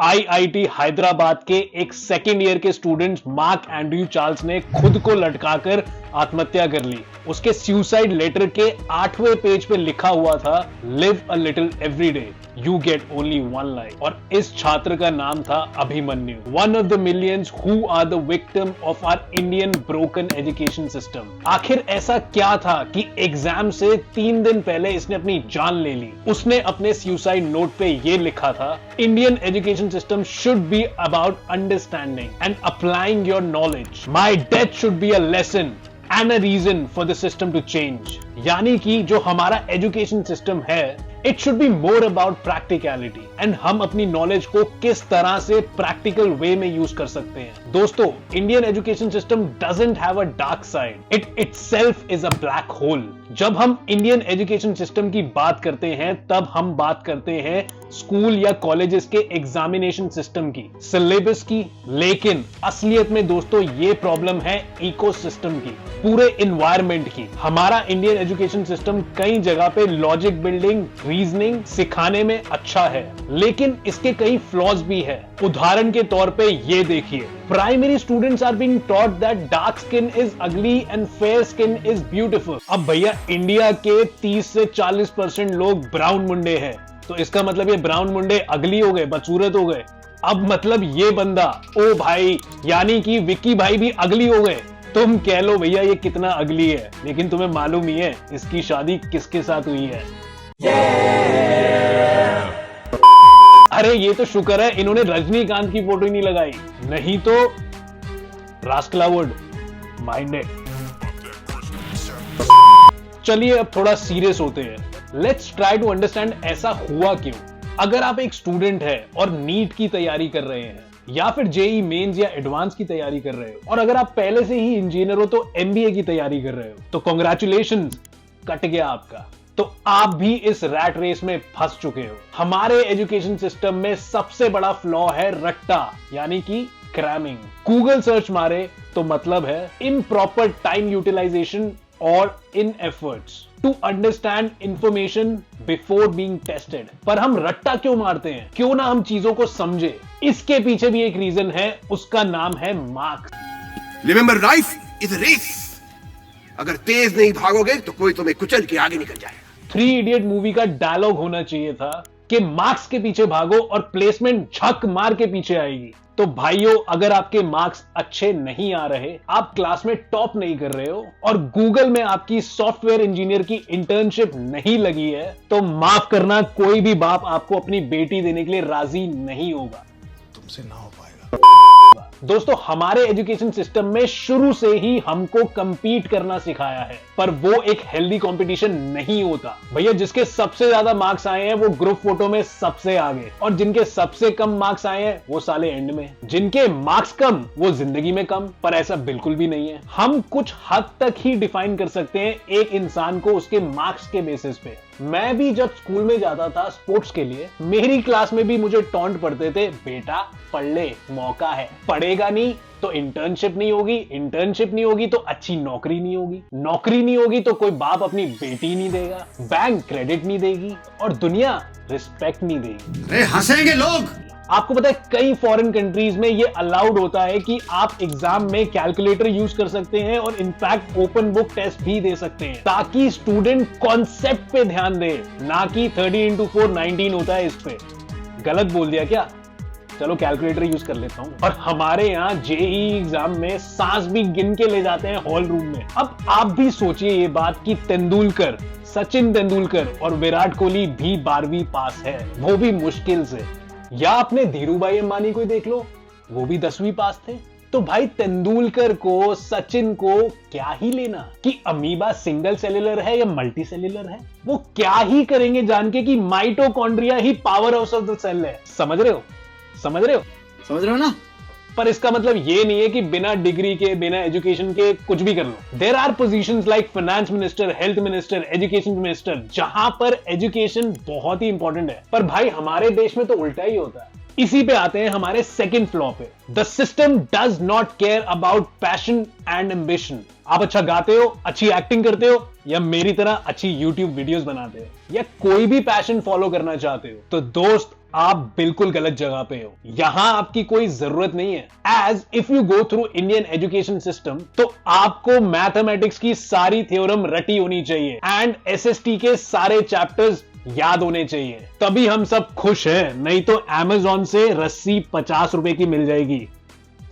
IIT Hyderabad के एक second year के स्टूडेंट मार्क एंड्रयू चार्ल्स ने खुद को लटकाकर आत्महत्या कर ली। उसके सुसाइड लेटर के 8वें पेज पे लिखा हुआ था, live a little every day, you get only one life. और इस छात्र का नाम था Abhimanyu, one of the millions who are the victim of our Indian broken education system. आखिर ऐसा क्या था कि एग्जाम से 3 दिन पहले इसने अपनी जान ले ली। उसने अपने सुसाइड नोट पे ये लिखा था, Indian education system should be about understanding and applying your knowledge. My death should be a lesson and a reason for the system to change. यानी कि जो हमारा एजुकेशन सिस्टम है, it should be more about practicality and हम अपनी knowledge को किस तरह से प्रैक्टिकल वे में यूज कर सकते हैं। दोस्तों, Indian education system doesn't have a dark side, it itself is a black hole. जब हम इंडियन एजुकेशन सिस्टम की बात करते हैं, तब हम बात करते हैं स्कूल या कॉलेजेस के एग्जामिनेशन सिस्टम की, सिलेबस की। लेकिन असलियत में दोस्तों ये प्रॉब्लम है इकोसिस्टम की, पूरे इन्वायरमेंट की। हमारा इंडियन एजुकेशन सिस्टम कई जगह पे लॉजिक बिल्डिंग, रीजनिंग सिखाने में अच्छा है, लेकिन इसके कई फ्लॉज भी है। उदाहरण के तौर पे ये देखिए, primary students are being taught that dark skin is ugly and fair skin is beautiful. अब भैया, इंडिया के 30 से 40% लोग ब्राउन मुंडे हैं, तो इसका मतलब ये ब्राउन मुंडे अगली हो गए, बदसूरत हो गए। अब मतलब ये बंदा, ओ भाई, यानी कि विक्की भाई भी अगली हो गए। तुम कह लो भैया ये कितना अगली है, लेकिन तुम्हें मालूम ही है इसकी शादी किसके साथ हुई है। अरे ये तो शुक्र है इन्होंने रजनीकांत की फोटो ही नहीं लगाई, नहीं तो रास्कलावुड माइंडेड। चलिए अब थोड़ा सीरियस होते हैं। लेट्स ट्राई टू अंडरस्टैंड ऐसा हुआ क्यों। अगर आप एक स्टूडेंट है और नीट की तैयारी कर रहे हैं, या फिर जेई मेंस या एडवांस की तैयारी कर रहे हो, और अगर आप पहले से ही इंजीनियर हो तो एमबीए की तैयारी कर रहे हो, तो कांग्रेचुलेशंस, कट गया आपका। तो आप भी इस रैट रेस में फंस चुके हो। हमारे एजुकेशन सिस्टम में सबसे बड़ा फ्लॉ है रट्टा, यानी कि क्रैमिंग। गूगल सर्च मारे तो मतलब है इम्प्रॉपर टाइम यूटिलाइजेशन और इन efforts to understand information before being tested. पर हम रट्टा क्यों मारते हैं? क्यों ना हम चीजों को समझे। इसके पीछे भी एक रीजन है, उसका नाम है marks. Remember, life is a race. अगर तेज नहीं भागोगे तो कोई तुम्हें कुचल के आगे निकल जाएगा। 3 इडियट मूवी का डायलॉग होना चाहिए था कि मार्क्स के पीछे भागो और प्लेसमेंट झक मार के पीछे आएगी। तो भाइयों, अगर आपके मार्क्स अच्छे नहीं आ रहे, आप क्लास में टॉप नहीं कर रहे हो, और गूगल में आपकी सॉफ्टवेयर इंजीनियर की इंटर्नशिप नहीं लगी है, तो माफ करना, कोई भी बाप आपको अपनी बेटी देने के लिए राजी नहीं होगा। तुमसे ना हो पाएगा। दोस्तों, हमारे एजुकेशन सिस्टम में शुरू से ही हमको कंपीट करना सिखाया है, पर वो एक हेल्दी कंपटीशन नहीं होता। भैया, जिसके सबसे ज्यादा मार्क्स आए हैं वो ग्रुप फोटो में सबसे आगे, और जिनके सबसे कम मार्क्स आए हैं वो साले एंड में। जिनके मार्क्स कम वो जिंदगी में कम। पर ऐसा बिल्कुल भी नहीं है। हम कुछ हद तक ही डिफाइन कर सकते हैं एक इंसान को उसके मार्क्स के बेसिस पे। मैं भी जब स्कूल में जाता था स्पोर्ट्स के लिए, मेरी क्लास में भी मुझे टॉन्ट पढ़ते थे, बेटा पढ़ ले, मौका है। पढ़ेगा नहीं तो इंटर्नशिप नहीं होगी, इंटर्नशिप नहीं होगी तो अच्छी नौकरी नहीं होगी, नौकरी नहीं होगी तो कोई बाप अपनी बेटी नहीं देगा, बैंक क्रेडिट नहीं देगी, और दुनिया रिस्पेक्ट नहीं देगी। अरे हंसेंगे लोग। आपको पता है कई फॉरेन कंट्रीज में ये अलाउड होता है कि आप एग्जाम में कैलकुलेटर यूज कर सकते हैं, और इनफैक्ट ओपन बुक टेस्ट भी दे सकते हैं, ताकि स्टूडेंट कॉन्सेप्ट पे ध्यान दे, ना कि 30 × 4 19 होता है इस पे। गलत बोल दिया क्या? चलो कैलकुलेटर यूज कर लेता हूं। और हमारे यहाँ जेई एग्जाम में सांस भी गिन के ले जाते हैं हॉल रूम में। अब आप भी सोचिए ये बात कि तेंदुलकर, सचिन तेंदुलकर और विराट कोहली भी 12वीं पास है, वो भी मुश्किल से। या अपने धीरूभाई अंबानी को देख लो, वो भी 10वीं पास थे। तो भाई, तेंदुलकर को, सचिन को क्या ही लेना कि अमीबा सिंगल सेल्युलर है या मल्टी सेल्युलर है। वो क्या ही करेंगे जान के कि माइटोकॉन्ड्रिया ही power house of the cell है। समझ रहे हो? समझ रहे हो ना? पर इसका मतलब ये नहीं है कि बिना डिग्री के, बिना एजुकेशन के कुछ भी कर लो। There are positions like finance minister, health minister, education minister, जहां पर एजुकेशन बहुत ही इंपॉर्टेंट है। पर भाई, हमारे देश में तो उल्टा ही होता है। इसी पे आते हैं हमारे सेकंड फ्लॉ पे। The system does not care about passion and ambition. आप अच्छा गाते हो, अच्छी एक्टिंग करते हो, या मेरी तरह अच्छी यूट्यूब वीडियोस बनाते हो, या कोई भी पैशन फॉलो करना चाहते हो, तो दोस्त आप बिल्कुल गलत जगह पे हो। यहां आपकी कोई जरूरत नहीं है। As if you go through Indian education system तो आपको मैथमेटिक्स की सारी थ्योरम रटी होनी चाहिए एंड एसएसटी के सारे चैप्टर्स याद होने चाहिए, तभी हम सब खुश हैं। नहीं तो अमेज़न से रस्सी 50 रुपए की मिल जाएगी,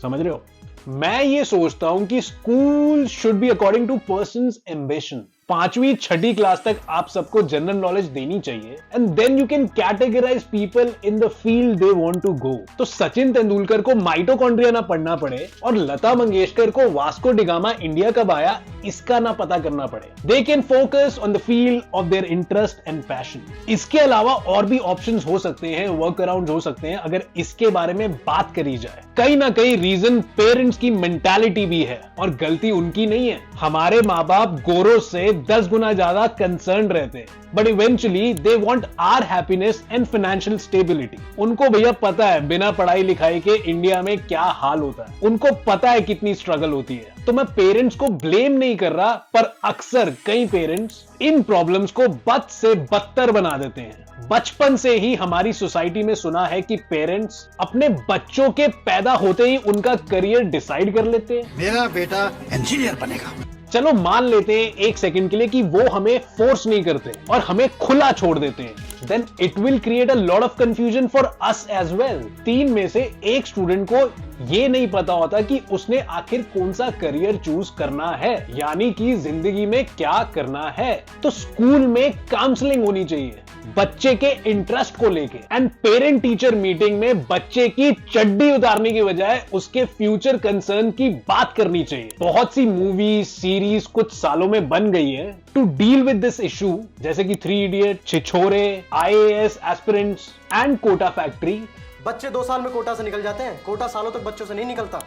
समझ रहे हो। मैं ये सोचता हूं कि school should be according to person's ambition. 5वीं 6ठी क्लास तक आप सबको जनरल नॉलेज देनी चाहिए and then you can categorise people in the field they want to go. तो सचिन तेंदुलकर को माइटोकॉन्ड्रिया ना पढ़ना पड़े और लता मंगेशकर को वास्को डिगामा इंडिया कब आया इसका ना पता करना पड़े। They can focus on the field of their interest and passion. इसके अलावा और भी ऑप्शंस हो सकते हैं, वर्क अराउंड हो सकते हैं अगर इसके बारे में बात करी जाए। कहीं ना कहीं रीजन पेरेंट्स की मेंटालिटी भी है और गलती उनकी नहीं है। हमारे माँ बाप गोरों से 10 गुना ज्यादा कंसर्न रहते हैं, but eventually they want our happiness and financial stability. उनको भैया पता है बिना पढ़ाई लिखाई के इंडिया में क्या हाल होता है, उनको पता है कितनी स्ट्रगल होती है। तो मैं पेरेंट्स को ब्लेम नहीं कर रहा, पर अक्सर कई पेरेंट्स इन प्रॉब्लम्स को बद से बदतर बना देते हैं। बचपन से ही हमारी सोसाइटी में सुना है कि पेरेंट्स अपने बच्चों के पैदा होते ही उनका करियर डिसाइड कर लेते हैं। मेरा बेटा इंजीनियर बनेगा। चलो मान लेते हैं एक सेकंड के लिए कि वो हमें फोर्स नहीं करते और हमें खुला छोड़ देते हैं, then it will create a lot of confusion for us as well। 3 में से एक स्टूडेंट को ये नहीं पता होता कि उसने आखिर कौन सा करियर चूज करना है, यानी कि जिंदगी में क्या करना है। तो स्कूल में काउंसलिंग होनी चाहिए बच्चे के इंटरेस्ट को लेके एंड पेरेंट टीचर मीटिंग में बच्चे की चड्डी उतारने की बजाय उसके फ्यूचर कंसर्न की बात करनी चाहिए। बहुत सी मूवीज सीरीज कुछ सालों में बन गई है to deal with this issue, जैसे कि 3 idiot, Chhichhore, IAS aspirants and Kota factory. बच्चे 2 साल में कोटा से निकल जाते हैं, कोटा सालों तक बच्चों से नहीं निकलता।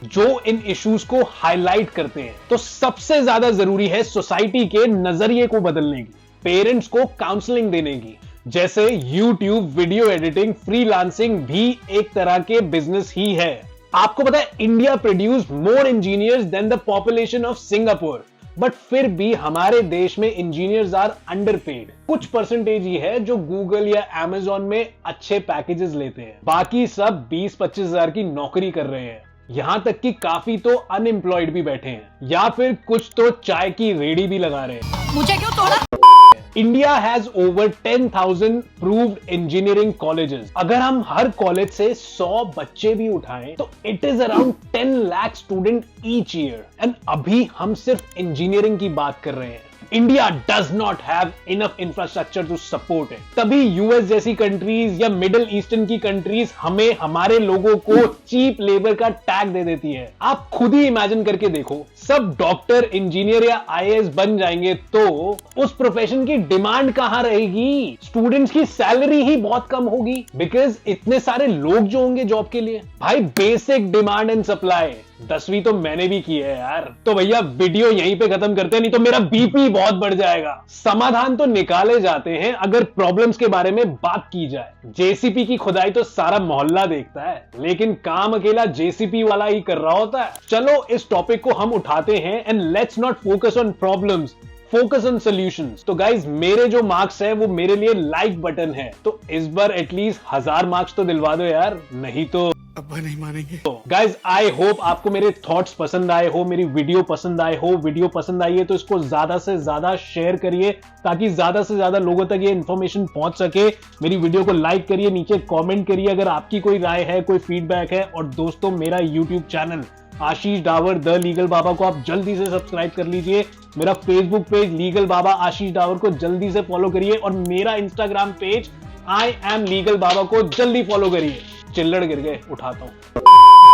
जो इन इश्यूज को हाईलाइट करते हैं। तो सबसे ज्यादा जरूरी है सोसाइटी के नजरिए को बदलने की, पेरेंट्स को काउंसलिंग देने की। जैसे YouTube वीडियो एडिटिंग, फ्रीलांसिंग भी एक तरह के बिजनेस ही है। आपको पता है India produce more engineers than the population of Singapore, but फिर भी हमारे देश में इंजीनियर्स आर अंडरपेड। कुछ परसेंटेज ही है जो गूगल या Amazon में अच्छे पैकेजेस लेते हैं, बाकी सब 20-25 हजार की नौकरी कर रहे हैं। यहां तक कि काफी तो अनएम्प्लॉयड भी बैठे हैं या फिर कुछ तो चाय की रेडी भी लगा रहे हैं। मुझे क्यों तोड़ा? India has over 10,000 proved engineering colleges. अगर हम हर कॉलेज से 100 बच्चे भी उठाएं तो it is around 10 lakh student each year and अभी हम सिर्फ इंजीनियरिंग की बात कर रहे हैं। India does not have enough infrastructure to support it. तभी यूएस जैसी कंट्रीज या मिडिल ईस्टर्न की कंट्रीज हमें हमारे लोगों को चीप लेबर का टैग दे देती है। आप खुद ही इमेजिन करके देखो, सब डॉक्टर, इंजीनियर या IAS बन जाएंगे तो उस प्रोफेशन की डिमांड कहां रहेगी? स्टूडेंट्स की सैलरी ही बहुत कम होगी बिकॉज इतने सारे लोग जो होंगे जॉब के लिए। भाई बेसिक डिमांड एंड सप्लाई 10वीं तो मैंने भी की है यार। तो भैया वीडियो यहीं पे खत्म करते हैं, नहीं तो मेरा बीपी बहुत बढ़ जाएगा। समाधान तो निकाले जाते हैं अगर प्रॉब्लम्स के बारे में बात की जाए। जेसीपी की खुदाई तो सारा मोहल्ला देखता है, लेकिन काम अकेला जेसीपी वाला ही कर रहा होता है। चलो इस टॉपिक को हम उठाते हैं and let's not focus on problems, focus on solutions. तो गाइज मेरे जो मार्क्स है वो मेरे लिए लाइक बटन है, तो इस बार एटलीस्ट 1000 मार्क्स तो दिलवा दो यार, नहीं तो अब्बा नहीं मानेंगे। गाइज आई होप आपको मेरे थॉट्स पसंद आए हो, मेरी वीडियो पसंद आए हो। वीडियो पसंद आई है तो इसको ज्यादा से ज्यादा शेयर करिए ताकि ज्यादा से ज्यादा लोगों तक ये इंफॉर्मेशन पहुंच सके। मेरी वीडियो को लाइक करिए, नीचे कमेंट करिए अगर आपकी कोई राय है, कोई फीडबैक है। और दोस्तों मेरा YouTube channel Ashish Dawar the legal Baba को आप जल्दी से सब्सक्राइब कर लीजिए। मेरा Facebook page legal Baba Ashish Dawar को जल्दी से फॉलो करिए और मेरा Instagram page I am legal Baba को जल्दी फॉलो करिए। चिल्लड़ गिर गए, उठाता हूं।